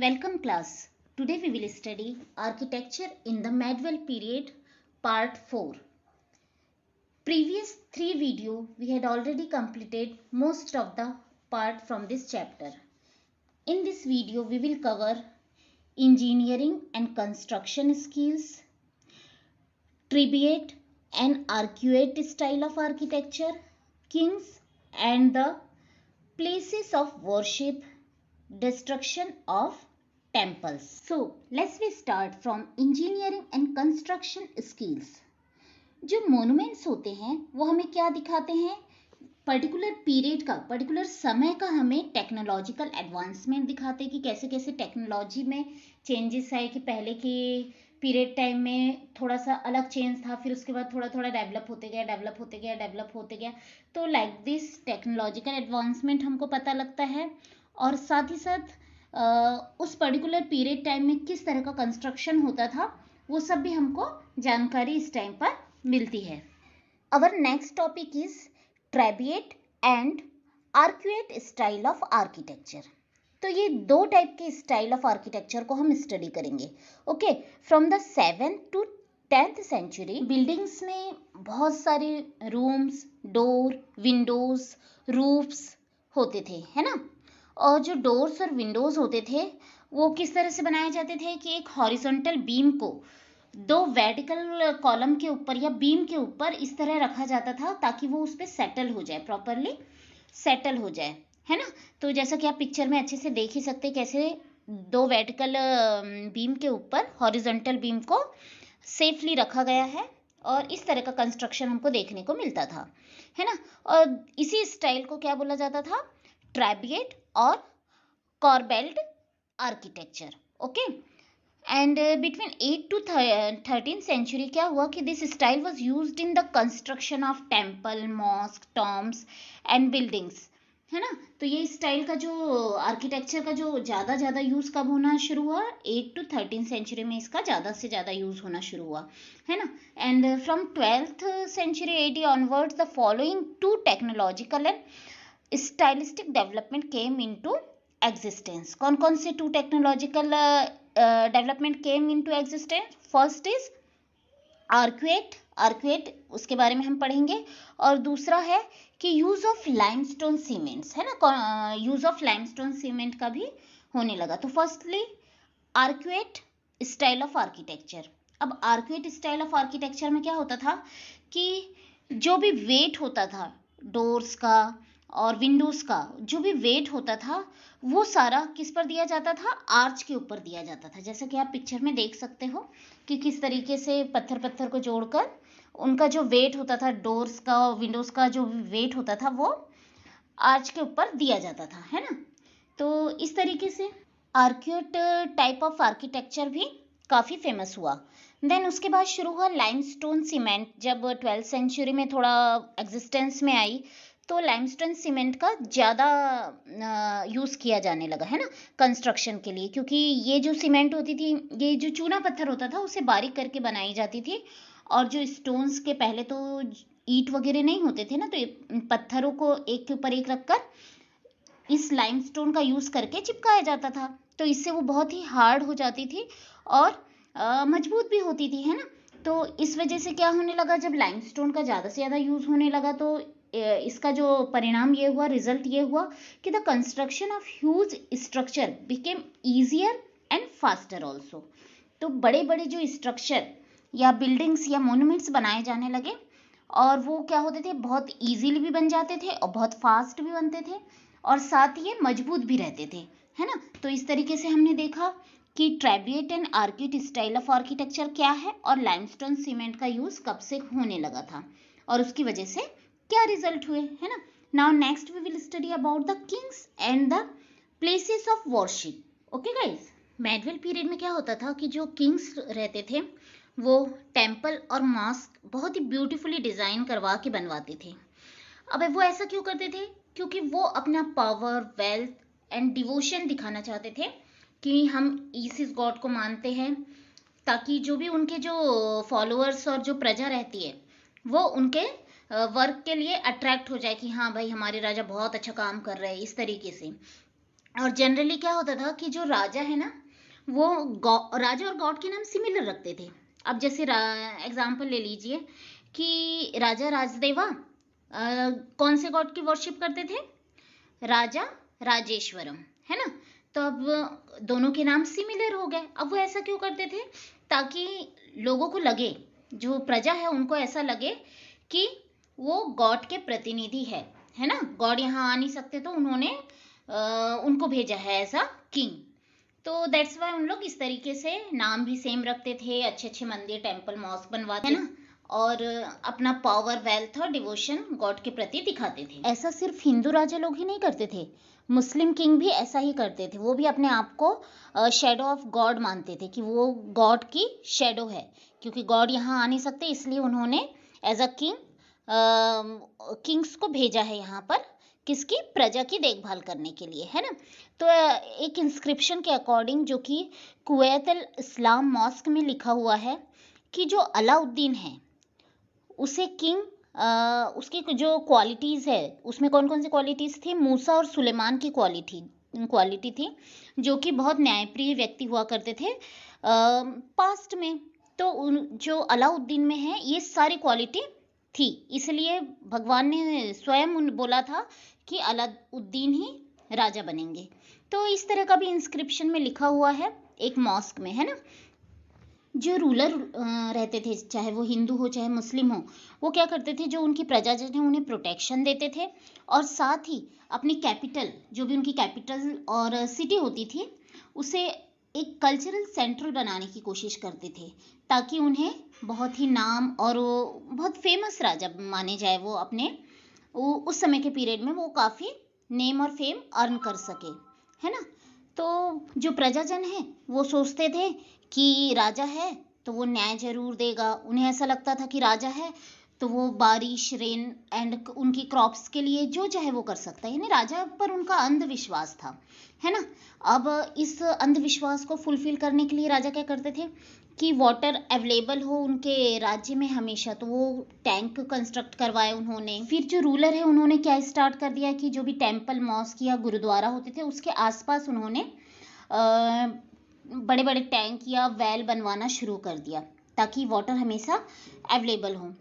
Welcome class. Today we will study architecture in the medieval period part 4. Previous 3 video we had already completed most of the part from this chapter. In this video we will cover engineering and construction skills, tribute and arcuate style of architecture, kings and the places of worship, destruction of temples. So let's we start from engineering and construction skills. जो monuments होते हैं वो हमें क्या दिखाते हैं, particular period का, particular समय का हमें टेक्नोलॉजिकल एडवांसमेंट दिखाते हैं कि कैसे कैसे टेक्नोलॉजी में चेंजेस आए, कि पहले के पीरियड टाइम में थोड़ा सा अलग चेंज था, फिर उसके बाद थोड़ा थोड़ा डेवलप होते गया, तो लाइक दिस टेक्नोलॉजिकल एडवांसमेंट हमको पता लगता है। और साथ ही साथ उस पर्टिकुलर पीरियड टाइम में किस तरह का कंस्ट्रक्शन होता था वो सब भी हमको जानकारी इस टाइम पर मिलती है। Our next topic is trabeate and arcuate style of architecture. तो ये दो टाइप के स्टाइल ऑफ आर्किटेक्चर को हम स्टडी करेंगे। Okay, from the 7th to 10th century buildings में बहुत सारे रूम्स, डोर, विंडोज, रूफ्स होते थे, है ना। और जो डोर्स और विंडोज होते थे वो किस तरह से बनाए जाते थे कि एक हॉरिजॉन्टल बीम को दो वर्टिकल कॉलम के ऊपर या बीम के ऊपर इस तरह रखा जाता था ताकि वो उस पर सेटल हो जाए, प्रॉपरली सेटल हो जाए, है ना। तो जैसा कि आप पिक्चर में अच्छे से देख ही सकते हैं कैसे दो वर्टिकल बीम के ऊपर हॉरिजॉन्टल बीम को सेफली रखा गया है, और इस तरह का कंस्ट्रक्शन हमको देखने को मिलता था, है ना। और इसी स्टाइल को क्या बोला जाता था, ट्रेबिएट और corbelled architecture. Okay, and between 8 to 13 century क्या हुआ कि this style was used in the construction of temple, mosque, tombs and buildings, है ना। तो ये स्टाइल का जो आर्किटेक्चर का जो ज़्यादा यूज़ कब होना शुरू हुआ, 8 to 13 सेंचुरी में इसका ज़्यादा से ज़्यादा यूज़ होना शुरू हुआ, है ना। And from 12th century AD onwards the following two technological and stylistic development came into existence. कौन कौन से two technological development came into existence? First is arcuate, उसके बारे में हम पढ़ेंगे। और दूसरा है कि यूज ऑफ लाइमस्टोन सीमेंट्स, है ना, यूज ऑफ लाइमस्टोन सीमेंट का भी होने लगा। तो firstly arcuate style of architecture. अब आर्क्यूएट स्टाइल ऑफ आर्किटेक्चर में क्या होता था कि जो भी वेट होता था डोर्स का और विंडोज का, जो भी वेट होता था वो सारा किस पर दिया जाता था, आर्च के ऊपर दिया जाता था। जैसा कि आप पिक्चर में देख सकते हो कि किस तरीके से पत्थर को जोड़कर उनका जो वेट होता था, डोर्स का और विंडोज का जो वेट होता था वो आर्च के ऊपर दिया जाता था, है ना। तो इस तरीके से आर्क्यूट टाइप ऑफ आर्किटेक्चर भी काफ़ी फेमस हुआ। देन उसके बाद शुरू हुआ लाइमस्टोन सीमेंट। जब 12th सेंचुरी में थोड़ा एग्जिस्टेंस में आई तो लाइमस्टोन सीमेंट का ज़्यादा यूज़ किया जाने लगा, है ना, कंस्ट्रक्शन के लिए। क्योंकि ये जो सीमेंट होती थी, ये जो चूना पत्थर होता था उसे बारीक करके बनाई जाती थी, और जो स्टोन्स के पहले तो ईंट वगैरह नहीं होते थे ना, तो पत्थरों को एक के ऊपर एक रखकर इस लाइमस्टोन का यूज़ करके चिपकाया जाता था। तो इससे वो बहुत ही हार्ड हो जाती थी और मजबूत भी होती थी, है ना। तो इस वजह से क्या होने लगा, जब लाइमस्टोन का ज़्यादा से ज़्यादा यूज़ होने लगा तो इसका जो परिणाम ये हुआ, रिजल्ट ये हुआ कि the construction of huge structure became easier and faster also. तो बड़े बड़े जो स्ट्रक्चर या बिल्डिंग्स या मोन्यूमेंट्स बनाए जाने लगे, और वो क्या होते थे, बहुत ईजीली भी बन जाते थे और बहुत फास्ट भी बनते थे, और साथ ही ये मजबूत भी रहते थे, है ना। तो इस तरीके से हमने देखा कि ट्रेबिएट एंड आर्किट स्टाइल ऑफ आर्किटेक्चर क्या है और लाइमस्टोन सीमेंट का यूज़ कब से होने लगा था और उसकी वजह से क्या रिजल्ट हुए, है ना। Now next we will study about the kings and the places of worship. Okay guys, medieval period में क्या होता था कि जो किंग्स रहते थे वो टेम्पल और मॉस्क बहुत ही ब्यूटीफुली डिज़ाइन करवा के बनवाते थे। अब वो ऐसा क्यों करते थे, क्योंकि वो अपना पावर, वेल्थ एंड डिवोशन दिखाना चाहते थे कि हम इस गॉड को मानते हैं, ताकि जो भी उनके जो फॉलोअर्स और जो प्रजा रहती है वो उनके वर्क के लिए अट्रैक्ट हो जाए कि हाँ भाई हमारे राजा बहुत अच्छा काम कर रहे हैं, इस तरीके से। और जनरली क्या होता था कि जो राजा है ना, वो राजा और गॉड के नाम सिमिलर रखते थे। अब जैसे एग्जाम्पल ले लीजिए कि राजा राजदेवा कौन से गॉड की वर्शिप करते थे? राजा राजेश्वरम, है ना। तो अब दोनों के नाम सिमिलर हो गए। अब वो ऐसा क्यों करते थे? ताकि लोगों को लगे, जो प्रजा है उनको ऐसा लगे कि वो गॉड के प्रतिनिधि है ना। गॉड यहाँ आ नहीं सकते तो उन्होंने उनको भेजा है ऐसा किंग। तो दैट्स वाई उन लोग इस तरीके से नाम भी सेम रखते थे, अच्छे अच्छे मंदिर, टेम्पल, मॉस्क बनवाते है ना, और अपना पावर, वेल्थ और डिवोशन गॉड के प्रति दिखाते थे। ऐसा सिर्फ हिंदू राजा लोग ही नहीं करते थे, मुस्लिम किंग भी ऐसा ही करते थे। वो भी अपने आप को शेडो ऑफ गॉड मानते थे कि वो गॉड की शेडो है, क्योंकि गॉड यहाँ आ नहीं सकते, इसलिए उन्होंने एज अ किंग किंग्स को भेजा है यहाँ पर, किसकी? प्रजा की देखभाल करने के लिए, है ना। तो एक इंस्क्रिप्शन के अकॉर्डिंग, जो कि कुवैत अल इस्लाम मॉस्क में लिखा हुआ है, कि जो अलाउद्दीन है उसे किंग, उसकी जो क्वालिटीज़ है, उसमें कौन कौन सी क्वालिटीज़ थी? मूसा और सुलेमान की क्वालिटी थी, जो कि बहुत न्यायप्रिय व्यक्ति हुआ करते थे पास्ट में। तो जो अलाउद्दीन में है ये सारी क्वालिटी थी, इसलिए भगवान ने स्वयं बोला था कि अलाउद्दीन ही राजा बनेंगे। तो इस तरह का भी इंस्क्रिप्शन में लिखा हुआ है एक मॉस्क में, है ना। जो रूलर रहते थे, चाहे वो हिंदू हो चाहे मुस्लिम हो, वो क्या करते थे? जो उनकी प्रजाजन है उन्हें प्रोटेक्शन देते थे, और साथ ही अपनी कैपिटल, जो भी उनकी कैपिटल और सिटी होती थी, उसे एक कल्चरल सेंटर बनाने की कोशिश करते थे, ताकि उन्हें बहुत ही नाम और बहुत फेमस राजा माने जाए। वो अपने उस समय के पीरियड में वो काफ़ी नेम और फेम अर्न कर सके, है ना। तो जो प्रजाजन है वो सोचते थे कि राजा है तो वो न्याय जरूर देगा। उन्हें ऐसा लगता था कि राजा है तो वो बारिश, रेन एंड उनकी क्रॉप्स के लिए जो चाहे वो कर सकता है, यानी राजा पर उनका अंधविश्वास था, है ना। अब इस अंधविश्वास को फुलफिल करने के लिए राजा क्या करते थे कि वाटर अवेलेबल हो उनके राज्य में हमेशा, तो वो टैंक कंस्ट्रक्ट करवाए उन्होंने। फिर जो रूलर है उन्होंने क्या स्टार्ट कर दिया कि जो भी टेम्पल, मॉस्क या गुरुद्वारा होते थे उसके आसपास उन्होंने बड़े बड़े टैंक या वेल बनवाना शुरू कर दिया, ताकि वाटर हमेशा अवेलेबल हो।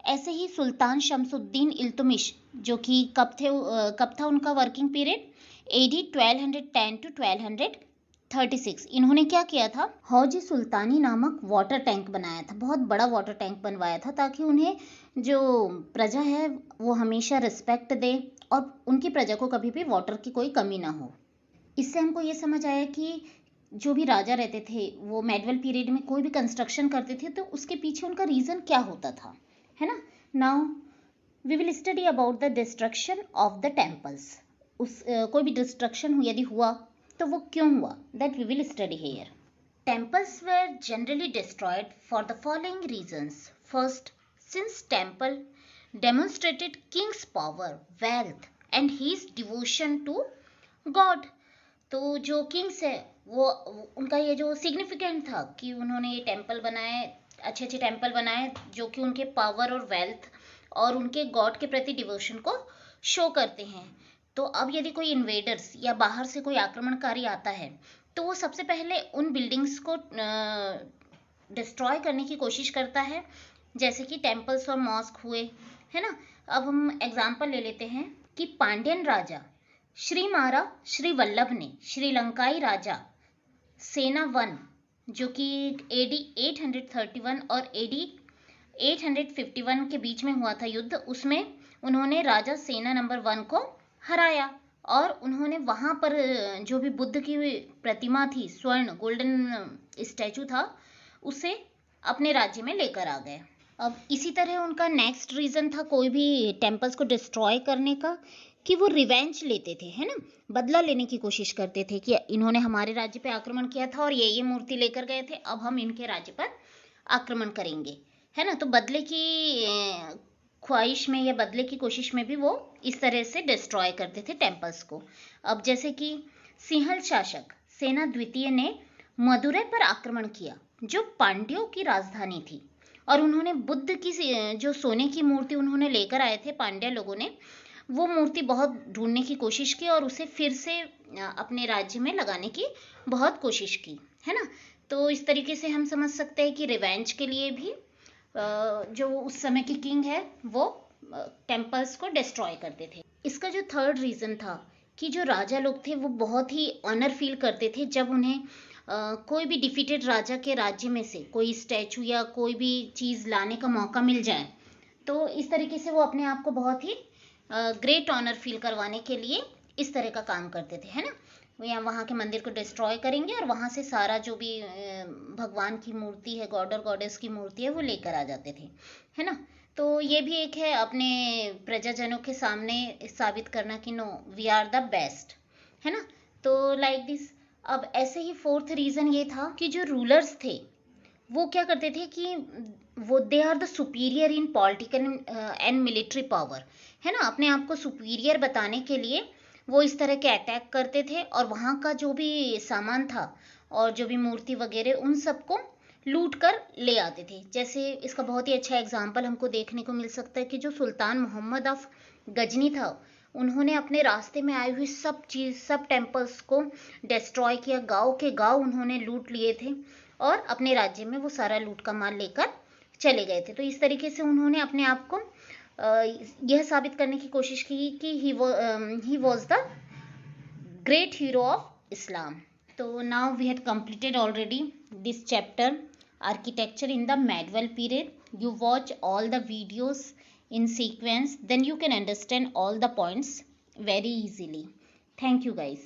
ऐसे ही सुल्तान शमसुद्दीन इल्तुमिश, जो कि कब था उनका वर्किंग पीरियड? AD 1210 to 1236। इन्होंने क्या किया था? हौजी सुल्तानी नामक वाटर टैंक बनाया था, बहुत बड़ा वाटर टैंक बनवाया था, ताकि उन्हें जो प्रजा है वो हमेशा रिस्पेक्ट दे और उनकी प्रजा को कभी भी वाटर की कोई कमी ना हो। इससे हमको ये समझ आया कि जो भी राजा रहते थे वो मेडवल पीरियड में कोई भी कंस्ट्रक्शन करते थे तो उसके पीछे उनका रीज़न क्या होता था, है ना। Now we will study about the destruction of the temples. कोई भी डिस्ट्रक्शन यदि हुआ तो वो क्यों हुआ, that we will study here. Temples were generally destroyed for the following reasons. First, since temple demonstrated kings power, wealth and his devotion to god. तो जो किंग्स है वो उनका ये जो सिग्निफिकेंट था कि उन्होंने ये टेम्पल बनाए, अच्छे अच्छे टेम्पल बनाए, जो कि उनके पावर और वेल्थ और उनके गॉड के प्रति डिवोशन को शो करते हैं। तो अब यदि कोई इन्वेडर्स या बाहर से कोई आक्रमणकारी आता है तो वो सबसे पहले उन बिल्डिंग्स को डिस्ट्रॉय करने की कोशिश करता है, जैसे कि टेम्पल्स और मॉस्क हुए, है ना। अब हम एग्जाम्पल ले लेते हैं कि पांड्यन राजा श्रीमारा श्रीवल्लभ ने श्रीलंकाई राजा सेना 1, जो कि AD 831 और AD 851 के बीच में हुआ था युद्ध, उसमें उन्होंने राजा सेना नंबर 1 को हराया, और उन्होंने वहाँ पर जो भी बुद्ध की प्रतिमा थी, स्वर्ण गोल्डन स्टैचू था, उसे अपने राज्य में लेकर आ गए। अब इसी तरह उनका नेक्स्ट रीज़न था कोई भी टेम्पल्स को डिस्ट्रॉय करने का, कि वो रिवेंज लेते थे, है ना, बदला लेने की कोशिश करते थे कि इन्होंने हमारे राज्य पे आक्रमण किया था और ये मूर्ति लेकर गए थे, अब हम इनके राज्य पर आक्रमण करेंगे, है ना। तो बदले की ख्वाहिश में या बदले की कोशिश में भी वो इस तरह से डिस्ट्रॉय करते थे टेम्पल्स को। अब जैसे कि सिंहल शासक सेना द्वितीय ने मदुरै पर आक्रमण किया, जो पांड्यों की राजधानी थी, और उन्होंने बुद्ध की जो सोने की मूर्ति उन्होंने लेकर आए थे पांड्य लोगों ने, वो मूर्ति बहुत ढूंढने की कोशिश की और उसे फिर से अपने राज्य में लगाने की बहुत कोशिश की, है ना। तो इस तरीके से हम समझ सकते हैं कि रिवेंज के लिए भी जो उस समय के किंग है वो टेम्पल्स को डिस्ट्रॉय करते थे। इसका जो थर्ड रीज़न था कि जो राजा लोग थे वो बहुत ही ऑनर फील करते थे जब उन्हें कोई भी डिफीटेड राजा के राज्य में से कोई स्टैचू या कोई भी चीज़ लाने का मौका मिल जाए, तो इस तरीके से वो अपने आप को बहुत ही ग्रेट ऑनर फील करवाने के लिए इस तरह का काम करते थे, है ना। या वहाँ के मंदिर को डिस्ट्रॉय करेंगे और वहाँ से सारा जो भी भगवान की मूर्ति है, गॉड और गॉडेस की मूर्ति है, वो लेकर आ जाते थे, है ना। तो ये भी एक है अपने प्रजाजनों के सामने साबित करना कि no we are the best, है ना। तो लाइक दिस। अब ऐसे ही फोर्थ रीज़न ये था कि जो रूलर्स थे वो क्या करते थे कि वो they are the superior in political and military power, है ना। अपने आप को सुपीरियर बताने के लिए वो इस तरह के अटैक करते थे और वहाँ का जो भी सामान था और जो भी मूर्ति वगैरह उन सबको लूट कर ले आते थे। जैसे इसका बहुत ही अच्छा एग्जाम्पल हमको देखने को मिल सकता है कि जो सुल्तान मोहम्मद ऑफ गजनी था, उन्होंने अपने रास्ते में आई हुई सब टेम्पल्स को डिस्ट्रॉय किया, गांव के गांव उन्होंने लूट लिए थे और अपने राज्य में वो सारा लूट का माल लेकर चले गए थे। तो इस तरीके से उन्होंने अपने आप को यह साबित करने की कोशिश की कि he was the great hero of Islam. तो now we had completed already this chapter architecture in the medieval period. You watch all the videos in sequence, then you can understand all the points very easily. Thank you guys.